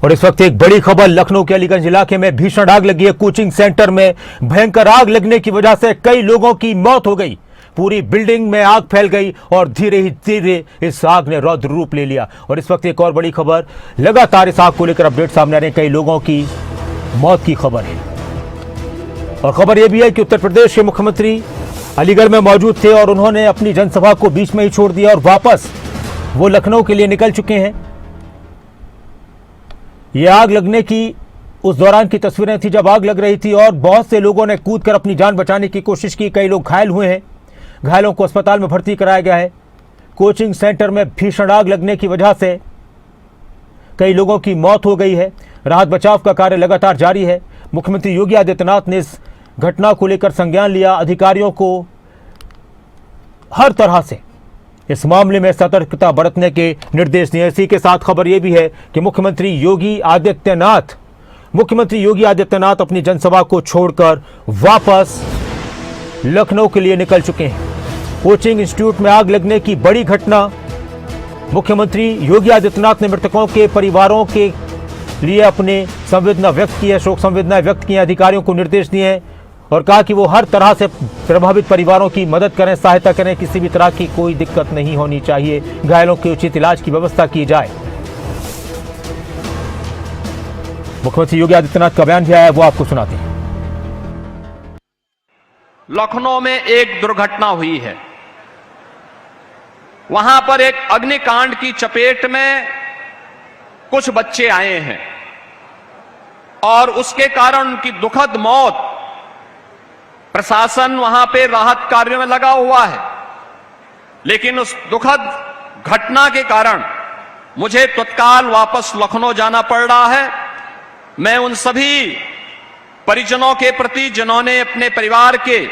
और इस वक्त एक बड़ी खबर, लखनऊ के अलीगंज इलाके में भीषण आग लगी है। कोचिंग सेंटर में भयंकर आग लगने की वजह से कई लोगों की मौत हो गई। पूरी बिल्डिंग में आग फैल गई और धीरे ही धीरे इस आग ने रौद्र रूप ले लिया। और इस वक्त एक और बड़ी खबर, लगातार इस आग को लेकर अपडेट सामने आ रहे हैं। कई लोगों की मौत की खबर है और खबर यह भी है कि उत्तर प्रदेश के मुख्यमंत्री अलीगढ़ में मौजूद थे और उन्होंने अपनी जनसभा को बीच में ही छोड़ दिया और वापस वो लखनऊ के लिए निकल चुके हैं। यह आग लगने की उस दौरान की तस्वीरें थी जब आग लग रही थी और बहुत से लोगों ने कूदकर अपनी जान बचाने की कोशिश की। कई लोग घायल हुए हैं, घायलों को अस्पताल में भर्ती कराया गया है। कोचिंग सेंटर में भीषण आग लगने की वजह से कई लोगों की मौत हो गई है। राहत बचाव का कार्य लगातार जारी है। मुख्यमंत्री योगी आदित्यनाथ ने इस घटना को लेकर संज्ञान लिया, अधिकारियों को हर तरह से इस मामले में सतर्कता बरतने के निर्देश दिए। इसी के साथ खबर यह भी है कि मुख्यमंत्री योगी आदित्यनाथ अपनी जनसभा को छोड़कर वापस लखनऊ के लिए निकल चुके हैं। कोचिंग इंस्टीट्यूट में आग लगने की बड़ी घटना, मुख्यमंत्री योगी आदित्यनाथ ने मृतकों के परिवारों के लिए अपने संवेदना व्यक्त की है, शोक संवेदनाएं व्यक्त की हैं, अधिकारियों को निर्देश दिए हैं और कहा कि वो हर तरह से प्रभावित परिवारों की मदद करें, सहायता करें। किसी भी तरह की कोई दिक्कत नहीं होनी चाहिए, घायलों के उचित इलाज की व्यवस्था की जाए। मुख्यमंत्री योगी आदित्यनाथ का बयान भी आया है, वो आपको सुनाते हैं। लखनऊ में एक दुर्घटना हुई है। वहां पर एक अग्निकांड की चपेट में कुछ बच्चे आए हैं और उसके कारण उनकी दुखद मौत। प्रशासन वहां पे राहत कार्यों में लगा हुआ है, लेकिन उस दुखद घटना के कारण मुझे तत्काल वापस लखनऊ जाना पड़ रहा है। मैं उन सभी परिजनों के प्रति जिन्होंने अपने परिवार के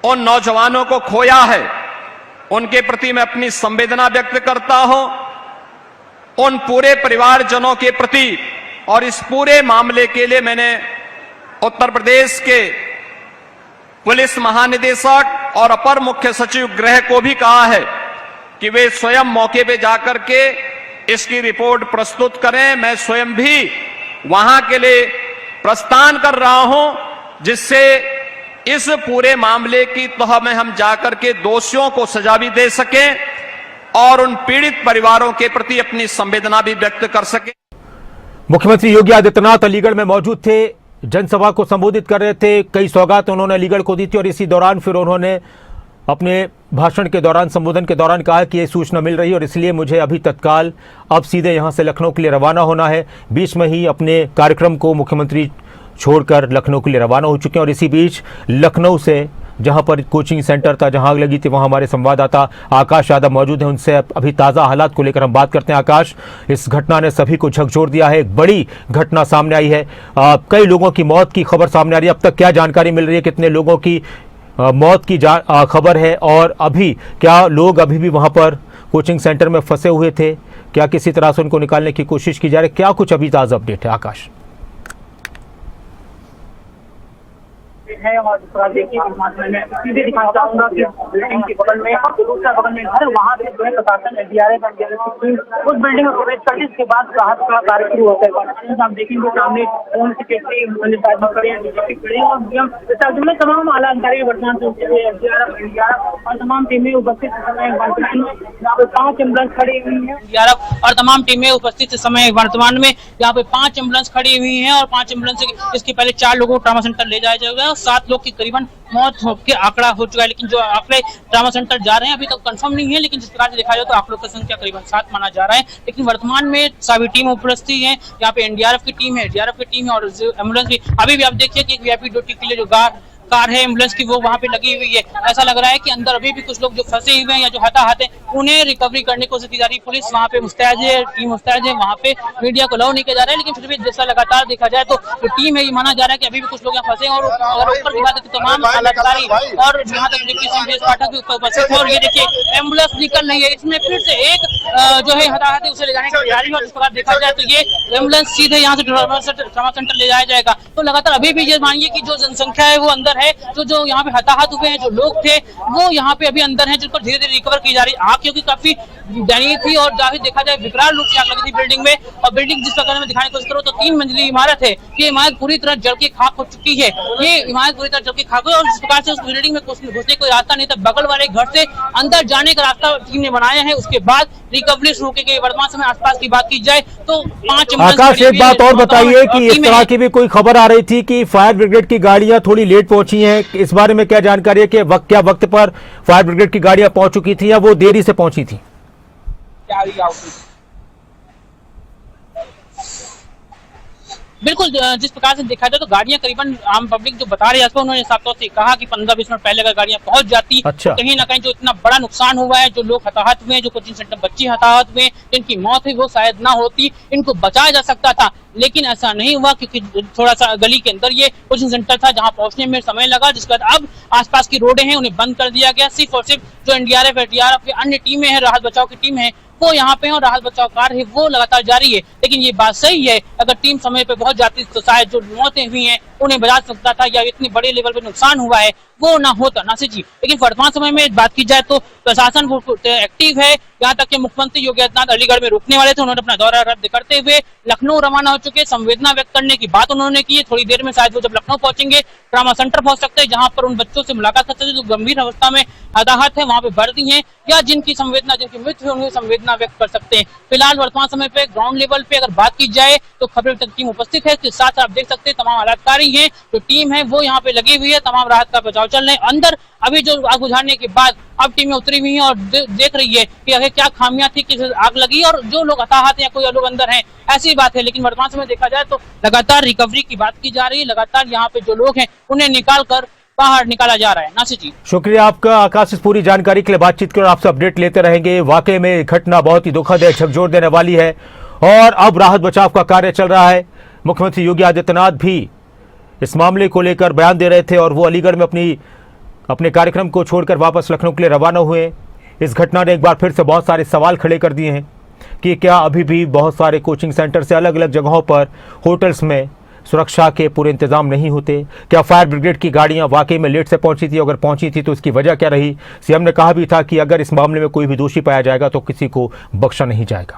उन नौजवानों को खोया है, उनके प्रति मैं अपनी संवेदना व्यक्त करता हूं। उन पूरे परिवारजनों के प्रति और इस पूरे मामले के लिए मैंने उत्तर प्रदेश के पुलिस महानिदेशक और अपर मुख्य सचिव गृह को भी कहा है कि वे स्वयं मौके पे जाकर के इसकी रिपोर्ट प्रस्तुत करें। मैं स्वयं भी वहां के लिए प्रस्थान कर रहा हूं, जिससे इस पूरे मामले की तह में हम जाकर के दोषियों को सजा भी दे सकें और उन पीड़ित परिवारों के प्रति अपनी संवेदना भी व्यक्त कर सकें। मुख्यमंत्री योगी आदित्यनाथ अलीगढ़ में मौजूद थे, जनसभा को संबोधित कर रहे थे। कई सौगात उन्होंने अलीगढ़ को दी थी और इसी दौरान फिर उन्होंने अपने भाषण के दौरान, संबोधन के दौरान कहा कि ये सूचना मिल रही है और इसलिए मुझे अभी तत्काल अब सीधे यहां से लखनऊ के लिए रवाना होना है। बीच में ही अपने कार्यक्रम को मुख्यमंत्री छोड़कर लखनऊ के लिए रवाना हो चुके हैं। और इसी बीच लखनऊ से, जहां पर कोचिंग सेंटर था, जहां आग लगी थी, वहां हमारे संवाददाता आकाश यादव मौजूद हैं। उनसे अभी ताज़ा हालात को लेकर हम बात करते हैं। आकाश, इस घटना ने सभी को झकझोर दिया है, एक बड़ी घटना सामने आई है, कई लोगों की मौत की खबर सामने आ रही है। अब तक क्या जानकारी मिल रही है, कितने लोगों की मौत की खबर है और अभी क्या लोग अभी भी वहां पर कोचिंग सेंटर में फंसे हुए थे, क्या किसी तरह से उनको निकालने की कोशिश की जा रही है, क्या कुछ अभी ताज़ा अपडेट है? आकाश है और देखिए सीधे दिखाना चाहूंगा कि बिल्डिंग के बगल में दूसरा बगल में घर, वहां से जो है प्रशासन एडीआरएफ उस बिल्डिंग में प्रवेश करके इसके बाद राहत का कार्य शुरू होता है। आप देखेंगे सामने होम सेक्रेटरी और तमाम आला अधिकारी वर्तमान एडीआरएफ और तमाम टीमें उपस्थित समय वर्तमान में यहाँ पे 5 एम्बुलेंस खड़ी हुई है। एडीआरएफ और तमाम टीमें उपस्थित समय वर्तमान में यहाँ पे 5 एम्बुलेंस खड़ी हुई है और 5 एम्बुलेंस इसके पहले 4 लोगों को ट्रॉमा सेंटर ले जाया जाएगा। 7 लोग की करीबन मौत के आंकड़ा हो चुका है, लेकिन जो आंकड़े ट्रॉमा सेंटर जा रहे हैं अभी तक कंफर्म नहीं है, लेकिन जिस प्रकार से देखा जाए तो आंकड़ों की संख्या करीबन 7 माना जा रहा है। लेकिन वर्तमान में सभी टीम उपस्थित है, यहाँ पे एनडीआरएफ की टीम है, डीआरएफ की टीम है और एम्बुलेंस भी। अभी भी आप देखिए कि एक वीआईपी ड्यूटी के लिए जो कार है एम्बुलेंस की वो वहाँ पे लगी हुई है। ऐसा लग रहा है कि अंदर अभी भी कुछ लोग जो फंसे हुए हैं या जो हताहत है उन्हें रिकवरी करने की कोशिश की जा रही है। पुलिस वहाँ पे मुस्तैद है, टीम मुस्तैद है, वहाँ पे मीडिया को अलाउ नहीं किया जा रहा है, लेकिन फिर भी जैसा लगातार देखा जाए तो जो टीम है ये माना जा रहा है कि अभी भी कुछ लोग यहाँ फंसे हैं। और अगर ऊपर दिखा देते तमाम अधिकारी और यहाँ तक देखिए पाठक भी उपस्थित है और ये देखिए एम्बुलेंस निकल रही है। इसमें फिर से एक जो है हताहत है उसे ले जाने की तैयारी है और इस प्रकार देखा जाए तो ये एम्बुलेंस सीधे यहाँ से ट्रॉमा सेंटर ले जाया जाएगा। तो लगातार अभी भी ये मानिए कि जो जनसंख्या है वो अंदर है है। जो यहाँ पे हताहत हुए हैं, जो लोग थे वो यहाँ पे अभी अंदर हैं, जिनको धीरे धीरे रिकवर की जा रही है। आग क्योंकि काफी दयनीय थी और जाहिर देखा जाए विकराल रूप से आग लगी थी बिल्डिंग में। और बिल्डिंग जिस प्रकार में दिखाने की कोशिश करो तो 3 मंजिली इमारत है। ये इमारत पूरी तरह जल के खाक हो चुकी है। ये इमारत पूरी तरह जल के खाक है और जिस प्रकार से उस बिल्डिंग में घुसने कोई रास्ता नहीं था, बगल वाले घर से अंदर जाने का रास्ता टीम ने बनाया है। उसके बाद रिकवरी शुरू की गई। वर्तमान समय आसपास की बात की जाए तो 5 आकाश, एक बात और बताइए कि इस तरह की भी कोई खबर आ रही थी कि फायर ब्रिगेड की गाड़ियां थोड़ी लेट पहुंची हैं, इस बारे में क्या जानकारी है कि वक्त पर फायर ब्रिगेड की गाड़ियां पहुंच चुकी थी या वो देरी से पहुंची थी? बिल्कुल, जिस प्रकार से देखा जाए तो गाड़ियां करीबन आम पब्लिक जो बता रही है, उन्होंने साफ तौर से कहा कि 15-20 मिनट पहले अगर गाड़ियां पहुंच जाती अच्छा। तो कहीं ना कहीं जो इतना बड़ा नुकसान हुआ है, जो लोग हताहत हुए, जो कोचिंग सेंटर बच्चे हताहत हुए, जिनकी मौत हुई, वो शायद ना होती, इनको बचाया जा सकता था। लेकिन ऐसा नहीं हुआ क्योंकि थोड़ा सा गली के अंदर ये कोचिंग सेंटर था जहां पहुंचने में समय लगा, जिसके बाद अब आसपास की रोडें हैं उन्हें बंद कर दिया गया। सिर्फ और सिर्फ जो एनडीआरएफ, एडीआरएफ, अन्य टीमें हैं, राहत बचाव की टीम है, वो यहाँ पे और राहत बचाव कार्य है वो लगातार जारी है। लेकिन ये बात सही है, अगर टीम समय पे पहुंच जाती तो शायद जो मौतें हुई हैं उन्हें बचा सकता था या इतनी बड़े लेवल पे नुकसान हुआ है वो ना होता, नासिर जी। लेकिन वर्तमान समय में बात की जाए तो प्रशासन एक्टिव है। यहाँ तक कि मुख्यमंत्री योगी आदित्यनाथ अलीगढ़ में रुकने वाले थे, उन्होंने अपना दौरा रद्द करते हुए लखनऊ रवाना हो चुके। संवेदना व्यक्त करने की बात उन्होंने की है। थोड़ी देर में शायद वो जब लखनऊ पहुंचेंगे ट्रामा सेंटर पहुंच सकते हैं, जहां पर उन बच्चों से मुलाकात कर सकते हैं जो गंभीर अवस्था में हताहत है, वहां पे भर्ती हैं, या जिनकी मृत्यु हुई उनकी संवेदना व्यक्त कर सकते हैं। फिलहाल वर्तमान समय पे ग्राउंड लेवल पे अगर बात की जाए तो खबर तक टीम उपस्थित है। इसके साथ आप देख सकते हैं तमाम आलाधिकारी हैं, जो टीम है वो यहाँ पे लगी हुई है, तमाम राहत का बचाव चल रहे हैं। अंदर अभी जो आग बुझाने के बाद अब टीमें उतरी हुई हैं और देख रही है कि आगे क्या खामियां थी, किस आग लगी और जो लोग हताहत या कोई लोग अंदर हैं, ऐसी बात है। लेकिन वर्तमान समय देखा जाए तो लगातार रिकवरी की बात की जा रही है, लगातार यहाँ पे जो लोग हैं उन्हें निकाल कर बाहर निकाला जा रहा है। नासिर जी, शुक्रिया आपका आकाश, इस पूरी जानकारी के लिए बातचीत कर आपसे अपडेट लेते रहेंगे। वाकई में घटना बहुत ही दुखद है, झकझोर देने वाली है और अब राहत बचाव का कार्य चल रहा है। मुख्यमंत्री योगी आदित्यनाथ भी इस मामले को लेकर बयान दे रहे थे और वो अलीगढ़ में अपने कार्यक्रम को छोड़कर वापस लखनऊ के लिए रवाना हुए। इस घटना ने एक बार फिर से बहुत सारे सवाल खड़े कर दिए हैं कि क्या अभी भी बहुत सारे कोचिंग सेंटर से अलग अलग जगहों पर होटल्स में सुरक्षा के पूरे इंतजाम नहीं होते? क्या फायर ब्रिगेड की गाड़ियां वाकई में लेट से पहुंची थी? अगर पहुंची थी तो इसकी वजह क्या रही? सीएम ने कहा भी था कि अगर इस मामले में कोई भी दोषी पाया जाएगा तो किसी को बख्शा नहीं जाएगा।